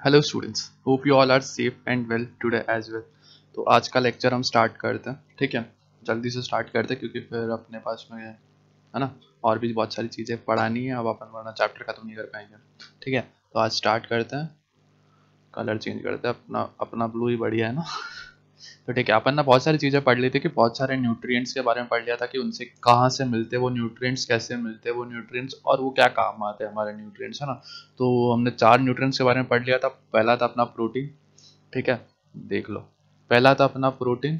Hello students, hope you all are safe and well today as well. तो आज का lecture हम start करते हैं, ठीक है। जल्दी से स्टार्ट करते हैं क्योंकि फिर अपने पास में है ना और भी बहुत सारी चीज़ें पढ़ानी है। अब अपन वरना चैप्टर खत्म नहीं कर पाएंगे, ठीक है। तो आज स्टार्ट करते हैं। कलर चेंज करते हैं, अपना अपना ब्लू ही बढ़िया है ना। तो ठीक है, अपन ना बहुत सारी चीज़ें पढ़ ली थी कि बहुत सारे न्यूट्रिएंट्स के बारे में पढ़ लिया था कि उनसे कहाँ से मिलते वो न्यूट्रिएंट्स, कैसे मिलते वो न्यूट्रिएंट्स और वो क्या काम आते हैं हमारे न्यूट्रिएंट्स, है ना। तो हमने 4 न्यूट्रिएंट्स के बारे में पढ़ लिया था। पहला था अपना प्रोटीन, ठीक है, देख लो। पहला था अपना प्रोटीन,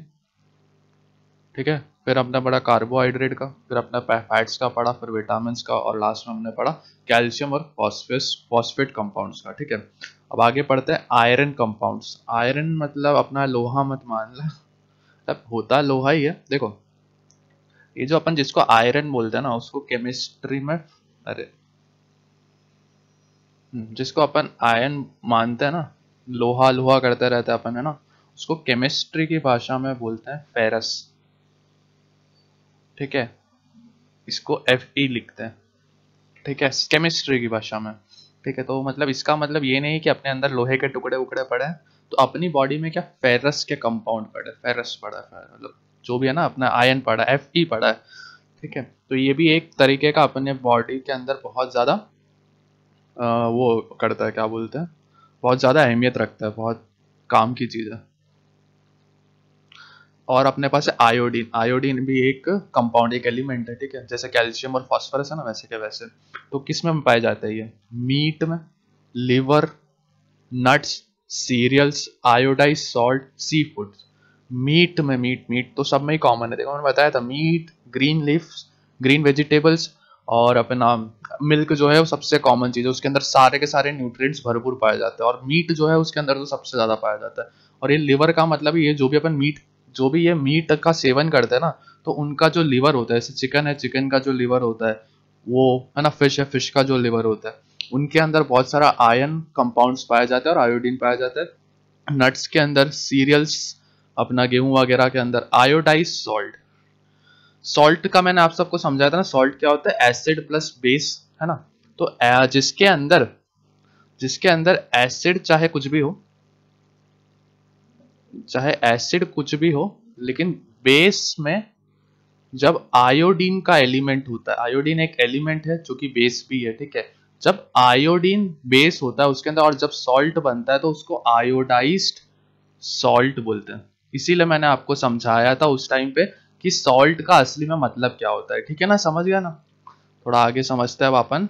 ठीक है। फिर अपना पढ़ा कार्बोहाइड्रेट का, फिर अपना फैट्स का पढ़ा, फिर विटामिन का, और लास्ट में हमने पढ़ा कैल्शियम और फॉस्फेट कंपाउंड्स का, ठीक है। अब आगे पढ़ते हैं आयरन कंपाउंड्स। आयरन मतलब अपना लोहा मत मान ला, मतलब होता लोहा ही है। देखो, ये जो अपन जिसको आयरन बोलते हैं ना, उसको केमिस्ट्री में अरे जिसको अपन आयन मानते हैं ना, लोहा लोहा करते रहते हैं अपन, है ना, उसको केमिस्ट्री की भाषा में बोलते हैं फेरस, ठीक है। इसको Fe लिखते हैं, ठीक है, केमिस्ट्री की भाषा में, ठीक है। तो मतलब इसका मतलब ये नहीं कि अपने अंदर लोहे के टुकड़े उकड़े पड़े हैं। तो अपनी बॉडी में क्या फेरस के कंपाउंड पड़े, फेरस पड़ा है, मतलब जो भी है ना, अपना आयन पड़ा है, Fe पड़ा है, ठीक है। तो ये भी एक तरीके का अपने बॉडी के अंदर बहुत ज़्यादा वो करता है, क्या बोलते हैं, बहुत ज़्यादा अहमियत रखता है, बहुत काम की चीज़ है। और अपने पास है आयोडीन। आयोडीन भी एक कंपाउंड, एक एलिमेंट है, ठीक है। जैसे कैल्शियम और फास्फोरस है ना, वैसे के वैसे। तो किस में पाया जाता है ये? मीट में, liver, nuts, cereals, iodize salt, sea food. Meat में, मीट मीट तो सब में ही कॉमन है। देखो मैंने बताया था, meat, green leaves, green vegetables, और अपना मिल्क जो है वो सबसे कॉमन चीज़ है। उसके अंदर सारे के सारे न्यूट्रिएंट्स भरपूर पाए जाते हैं, और मीट जो है उसके अंदर तो सबसे ज़्यादा पाया जाता है। और ये लिवर का मतलब ये जो भी अपन मीट, जो भी ये मीट का सेवन करते हैं ना, तो उनका जो लिवर होता है, जैसे चिकन है, चिकन का जो लिवर होता है वो, है ना, फिश है, फिश का जो लिवर होता है, उनके अंदर बहुत सारा आयन कंपाउंड्स पाया जाता है और आयोडीन पाया जाता है। नट्स के अंदर, सीरियल्स, अपना गेहूं वगैरह के अंदर आयोडाइज सॉल्ट। सॉल्ट का मैंने आप सबको समझाया था ना, सॉल्ट क्या होता है, एसिड प्लस बेस, है ना। तो जिसके अंदर एसिड चाहे कुछ भी हो, चाहे एसिड कुछ भी हो, लेकिन बेस में जब आयोडीन का एलिमेंट होता है, आयोडीन एक एलिमेंट है जो कि बेस भी है, ठीक है। जब आयोडीन बेस होता है उसके अंदर और जब सॉल्ट बनता है तो उसको आयोडाइज्ड सॉल्ट बोलते हैं। इसीलिए मैंने आपको समझाया था उस टाइम पे कि सॉल्ट का असली में मतलब क्या होता है, ठीक है ना, समझ गया ना। थोड़ा आगे समझते हैं अब अपन।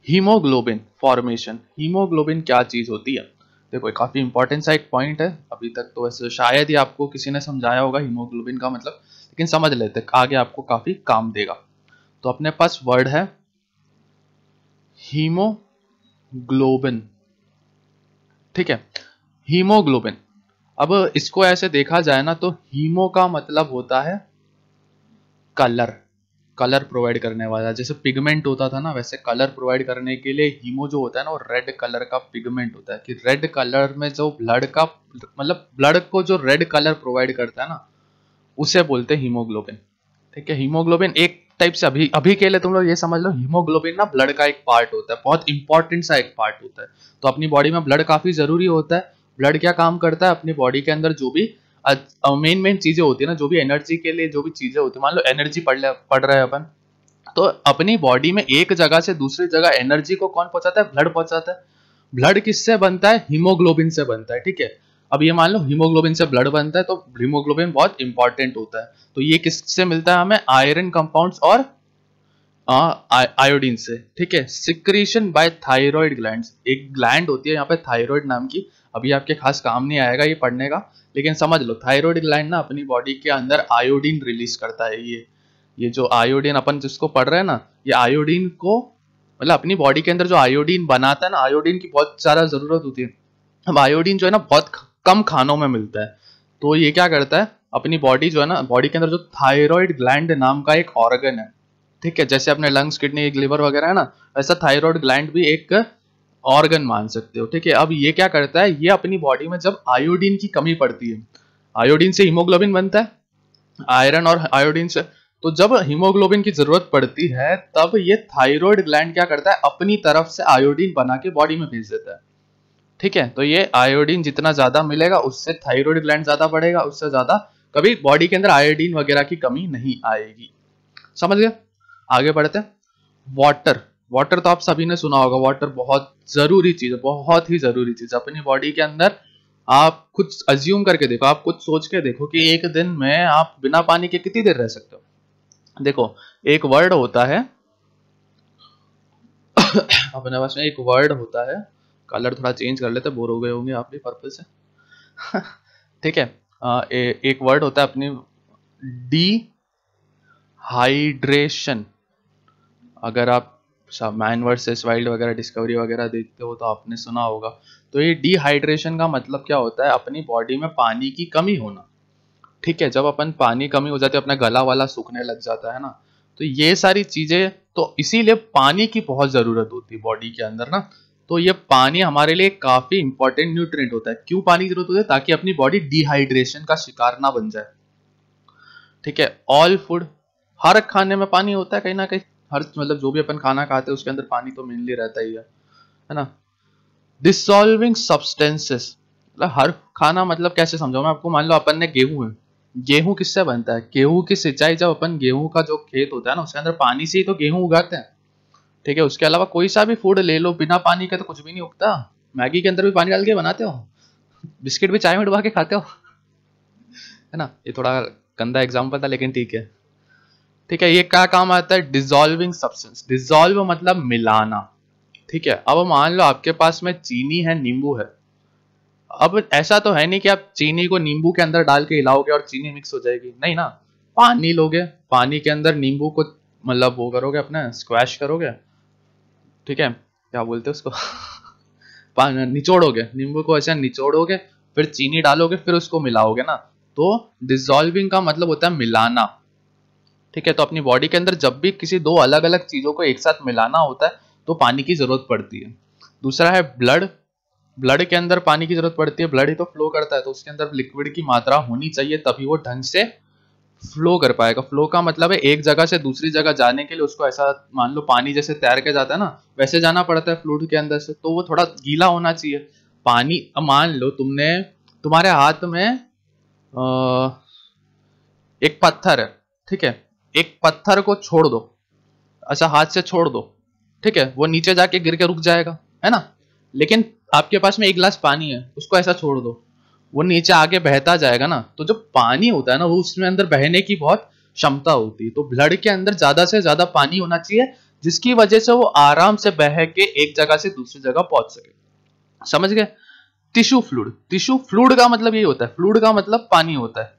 Haemoglobin formation. हीमोग्लोबिन क्या चीज होती है? देखो, काफी इंपॉर्टेंट सा एक पॉइंट है। अभी तक तो वैसे शायद ही आपको किसी ने समझाया होगा हीमोग्लोबिन का मतलब, लेकिन समझ लेते, आगे आपको काफी काम देगा। तो अपने पास वर्ड है हीमोग्लोबिन, ठीक है, हीमोग्लोबिन। अब इसको ऐसे देखा जाए ना, तो हीमो का मतलब होता है कलर, कलर प्रोवाइड करने वाला। जैसे पिगमेंट होता था ना, वैसे कलर प्रोवाइड करने के लिए हीमो जो होता है ना, वो रेड कलर का पिगमेंट होता है। कि रेड कलर में जो ब्लड का, मतलब ब्लड को जो रेड कलर प्रोवाइड करता है ना, उसे बोलते हैं हीमोग्लोबिन, ठीक है। हीमोग्लोबिन एक टाइप से, अभी अभी के लिए तुम लोग ये समझ लो, हीमोग्लोबिन ना ब्लड का एक पार्ट होता है, बहुत इंपॉर्टेंट सा एक पार्ट होता है। तो अपनी बॉडी में ब्लड काफी जरूरी होता है। ब्लड क्या काम करता है, अपनी बॉडी के अंदर जो भी मेन मेन चीजें होती है ना, जो भी एनर्जी के लिए जो भी चीजें होती है, मान लो एनर्जी पढ़ रहे हैं अपन, तो अपनी बॉडी में एक जगह से दूसरी जगह एनर्जी को कौन पहुंचाता है? ब्लड पहुंचाता है। ब्लड किससे बनता है? हीमोग्लोबिन से बनता है, ठीक है। अब ये मान लो हीमोग्लोबिन से ब्लड बनता है, तो हीमोग्लोबिन बहुत इंपॉर्टेंट होता है। तो ये किससे मिलता है हमें? आयरन कंपाउंड्स और आयोडीन से, ठीक है। Secretion bye thyroid glands. एक ग्लैंड होती है यहाँ पे थायराइड नाम की, अभी आपके खास काम नहीं आएगा ये पढ़ने का, लेकिन समझ लो थायराइड ग्लैंड ना अपनी बॉडी के अंदर आयोडीन रिलीज करता है। ये जो आयोडीन अपन जिसको पढ़ रहे हैं ना, ये आयोडीन को, मतलब अपनी बॉडी के अंदर जो आयोडीन बनाता है ना, आयोडीन की बहुत ज्यादा जरूरत होती है। अब आयोडीन जो है ना बहुत कम खानों में मिलता है। तो ये क्या करता है, अपनी बॉडी जो है ना, बॉडी के अंदर जो थायराइड ग्लैंड नाम का एक ऑर्गन है, ठीक है, जैसे अपने लंग्स, किडनी, लिवर वगैरह है ना, वैसा थायराइड ग्लैंड भी एक ऑर्गन मान सकते हो, ठीक है। अब ये क्या करता है, ये अपनी बॉडी में जब आयोडीन की कमी पड़ती है, आयोडीन से हीमोग्लोबिन बनता है, आयरन और आयोडीन से, तो जब हीमोग्लोबिन की जरूरत पड़ती है तब ये थायराइड ग्लैंड क्या करता है, अपनी तरफ से आयोडीन बना के बॉडी में भेज देता है। ठीक है, तो ये आयोडीन जितना ज्यादा मिलेगा उससे थायराइड ग्लैंड ज्यादा बढ़ेगा, उससे ज्यादा कभी बॉडी के अंदर आयोडीन वगैरह की कमी नहीं आएगी। समझ गए? आगे बढ़ते हैं। वाटर, वाटर तो आप सभी ने सुना होगा। वाटर बहुत जरूरी चीज है, बहुत ही जरूरी चीज अपनी बॉडी के अंदर। आप खुद अज्यूम करके देखो, आप खुद सोच के देखो कि एक दिन में आप बिना पानी के कितनी देर रह सकते हो। देखो एक वर्ड होता है अपने पास में एक वर्ड होता है, कलर थोड़ा चेंज कर लेते, बोर हो गए होंगे आप भी पर्पल से ठीक है, एक वर्ड होता है अपनी डिहाइड्रेशन। अगर आप मैन वर्सेस वाइल्ड वगैरह डिस्कवरी वगैरह देखते हो तो आपने सुना होगा। तो ये डिहाइड्रेशन का मतलब क्या होता है? अपनी बॉडी में पानी की कमी होना। ठीक है, जब अपन पानी कमी हो जाती है, अपना गला वाला सूखने लग जाता है ना, तो ये सारी चीजें, तो इसीलिए पानी की बहुत जरूरत होती है बॉडी के अंदर ना। तो ये पानी हमारे लिए काफी इंपॉर्टेंट न्यूट्रिएंट होता है। क्यों पानी की जरूरत होती है? ताकि अपनी बॉडी डिहाइड्रेशन का शिकार ना बन जाए। ठीक है, ऑल फूड, हर खाने में पानी होता है कहीं ना कहीं। हर मतलब जो भी अपन खाना खाते हैं उसके अंदर पानी तो मेनली रहता ही है ना। डिसॉल्विंग सब्सटेंसेस, मतलब हर खाना, मतलब कैसे समझाऊं मैं आपको। मान लो अपन ने गेहूं है, गेहूं किससे बनता है? गेहूं की सिंचाई, जब अपन गेहूं का जो खेत होता है ना उसके अंदर पानी से ही तो गेहूं उगाते हैं। ठीक है, उसके अलावा कोई सा भी फूड ले लो, बिना पानी के तो कुछ भी नहीं उगता। मैगी के अंदर भी पानी डाल के बनाते हो, बिस्किट भी चाय में डुबा के खाते हो, है ना। ये थोड़ा गंदा एग्जाम्पल था लेकिन ठीक है। ठीक है, ये क्या काम आता है? Dissolving substance. डिसॉल्व मतलब मिलाना। ठीक है, अब मान लो आपके पास में चीनी है, नींबू है। अब ऐसा तो है नहीं कि आप चीनी को नींबू के अंदर डाल के हिलाओगे और चीनी मिक्स हो जाएगी, नहीं ना। पानी लोगे, पानी के अंदर नींबू को मतलब वो करोगे, अपना स्क्वैश करोगे। ठीक है, क्या बोलते हैं उसको निचोड़ोगे, नींबू को ऐसा निचोड़ोगे, फिर चीनी डालोगे, फिर उसको मिलाओगे ना। तो डिसॉल्विंग का मतलब होता है मिलाना। ठीक है, तो अपनी बॉडी के अंदर जब भी किसी दो अलग अलग चीजों को एक साथ मिलाना होता है तो पानी की जरूरत पड़ती है। दूसरा है ब्लड, ब्लड के अंदर पानी की जरूरत पड़ती है। ब्लड ही तो फ्लो करता है, तो उसके अंदर लिक्विड की मात्रा होनी चाहिए, तभी वो ढंग से फ्लो कर पाएगा। फ्लो का मतलब है एक जगह से दूसरी जगह जाने के लिए उसको ऐसा, मान लो पानी जैसे तैर के जाता है ना, वैसे जाना पड़ता है फ्लूइड के अंदर से, तो वो थोड़ा गीला होना चाहिए पानी। अब मान लो तुम्हारे हाथ में एक पत्थर है, ठीक है, एक पत्थर को छोड़ दो, अच्छा हाथ से छोड़ दो, ठीक है, वो नीचे जाके गिर के रुक जाएगा, है ना। लेकिन आपके पास में एक गिलास पानी है, उसको ऐसा छोड़ दो, वो नीचे आगे बहता जाएगा ना। तो जो पानी होता है ना, वो उसमें अंदर बहने की बहुत क्षमता होती है। तो ब्लड के अंदर ज्यादा से ज्यादा पानी होना चाहिए, जिसकी वजह से वो आराम से बह के एक जगह से दूसरी जगह पहुंच सके। समझ गए? टिश्यू फ्लूइड, टिश्यू फ्लूइड का मतलब यही होता है, फ्लूइड का मतलब पानी होता है।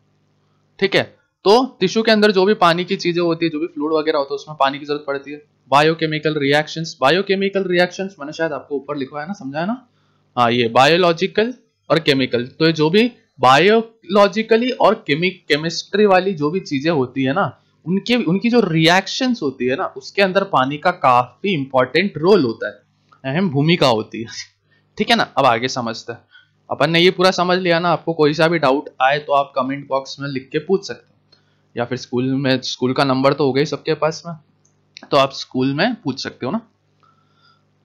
ठीक है, तो टिश्यू के अंदर जो भी पानी की चीजें होती है, जो भी फ्लूइड वगैरह होता है, उसमें पानी की जरूरत पड़ती है। बायोकेमिकल रिएक्शंस, बायोकेमिकल रिएक्शंस मैंने शायद आपको ऊपर लिखा है ना, समझा है ना। हाँ, ये बायोलॉजिकल और केमिकल, तो ये जो भी बायोलॉजिकली और केमिस्ट्री वाली जो भी चीजें होती है ना, उनकी जो रिएक्शंस होती है ना, उसके अंदर पानी का काफी इंपॉर्टेंट रोल होता है, अहम भूमिका होती है। ठीक है ना, अब आगे समझते हैं। अपन ने ये पूरा समझ लिया ना। आपको कोई सा भी डाउट आए तो आप कमेंट बॉक्स में लिख के पूछ सकते हो, या फिर स्कूल का नंबर तो हो गई सबके पास में, तो आप स्कूल में पूछ सकते हो ना।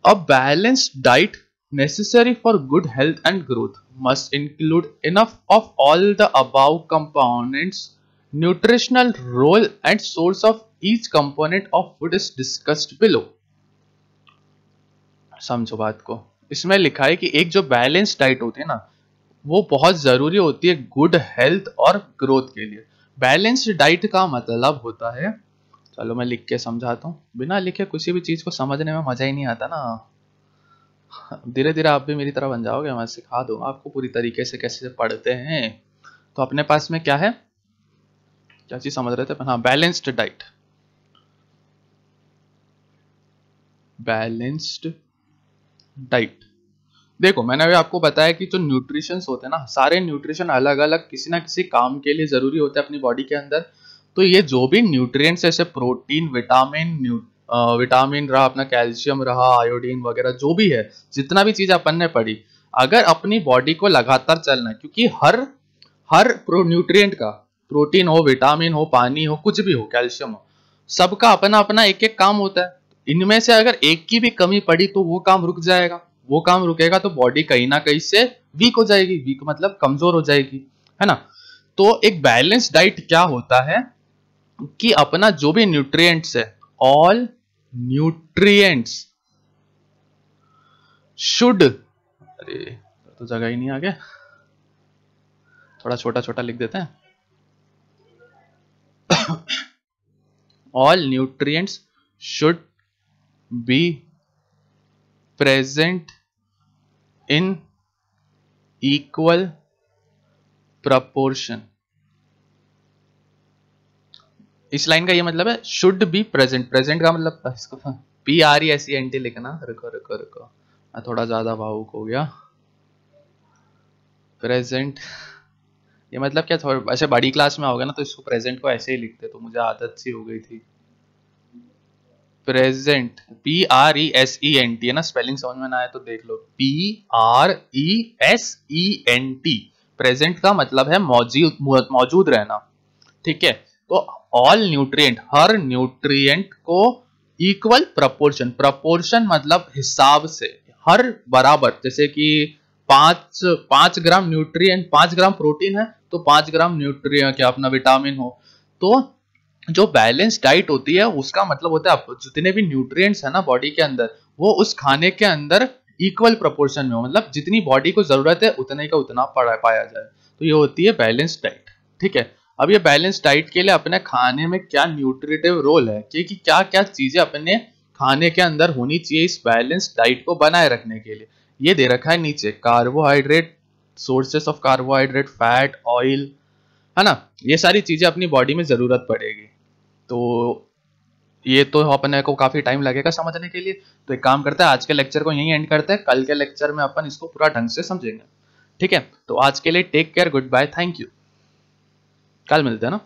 A balanced diet necessary for good health and growth must include enough of all the above components. Nutritional role and source of each component of food is discussed below. समझो बात को। इसमें लिखा है कि एक जो बैलेंस डाइट होती है ना, वो बहुत जरूरी होती है गुड हेल्थ और ग्रोथ के लिए। बैलेंस्ड डाइट का मतलब होता है, चलो मैं लिख के समझाता हूँ। बिना लिखे किसी भी चीज को समझने में मजा ही नहीं आता ना। धीरे धीरे आप भी मेरी तरह बन जाओगे, मैं सिखा दूंगा आपको पूरी तरीके से कैसे पढ़ते हैं। तो अपने पास में क्या है, क्या चीज समझ रहे थे? हाँ, बैलेंस्ड डाइट। बैलेंस्ड डाइट, देखो मैंने अभी आपको बताया कि जो न्यूट्रिशंस होते हैं ना, सारे न्यूट्रिशन अलग अलग किसी ना किसी काम के लिए जरूरी होते हैं अपनी बॉडी के अंदर। तो ये जो भी न्यूट्रिएंट्स, जैसे प्रोटीन, विटामिन रहा, अपना कैल्शियम रहा, आयोडीन वगैरह जो भी है, जितना भी चीज अपन ने पढ़ी, अगर अपनी बॉडी को लगातार चलना है, क्योंकि हर न्यूट्रिएंट का, प्रोटीन हो, विटामिन हो, पानी हो, कुछ भी हो, कैल्शियम हो, सबका अपना अपना एक एक काम होता है। इनमें से अगर एक की भी कमी पड़ी तो वो काम रुक जाएगा, वो काम रुकेगा तो बॉडी कहीं ना कहीं से वीक हो जाएगी, वीक मतलब कमजोर हो जाएगी, है ना। तो एक बैलेंस डाइट क्या होता है कि अपना जो भी न्यूट्रिएंट्स है, ऑल न्यूट्रिएंट्स शुड, अरे तो जगह ही नहीं आगे, थोड़ा छोटा छोटा लिख देते हैं। All nutrients should be present in equal proportion. इस लाइन का ये मतलब है शुड बी प्रेजेंट, प्रेजेंट का मतलब इसको PRESENT लिखना। रुको रुको रुको, मैं थोड़ा ज्यादा भावुक हो गया। प्रेजेंट ये मतलब क्या, थोड़ा ऐसे बड़ी क्लास में आओगे ना तो इसको प्रेजेंट को ऐसे ही लिखते, तो मुझे आदत सी हो गई थी। प्रेजेंट PRESENT है ना, स्पेलिंग समझ में ना आए तो देख लो, PRESENT। प्रेजेंट का मतलब है मौजूद रहना, ठीक है। तो ऑल न्यूट्रिएंट, हर न्यूट्रिएंट को इक्वल प्रपोर्शन, प्रपोर्शन मतलब हिसाब से, हर बराबर, जैसे कि 5 ग्राम न्यूट्रिएंट, 5 ग्राम प्रोटीन है तो 5 ग्राम न्यूट्रिएंट क्या अपना विटामिन हो। तो जो बैलेंस डाइट होती है उसका मतलब होता है जितने भी न्यूट्रिएंट्स है ना बॉडी के अंदर, वो उस खाने के अंदर इक्वल प्रोपोर्शन में हो, मतलब जितनी बॉडी को जरूरत है उतने का उतना पाया जाए, तो ये होती है बैलेंस डाइट, ठीक है। अब ये बैलेंस डाइट के लिए अपने खाने में क्या न्यूट्रिटिव रोल है, कि क्या क्या चीजें अपने खाने के अंदर होनी चाहिए इस बैलेंस डाइट को बनाए रखने के लिए, ये दे रखा है नीचे। Carbohydrate, sources of carbohydrate, fat, oil, है ना, ये सारी चीजें अपनी बॉडी में जरूरत पड़ेगी। तो ये तो अपने को काफी टाइम लगेगा समझने के लिए, तो एक काम करते हैं आज के लेक्चर को यहीं एंड करते हैं, कल के लेक्चर में अपन इसको पूरा ढंग से समझेंगे, ठीक है। तो आज के लिए take care, good bye, thank you, कल मिलते हैं ना।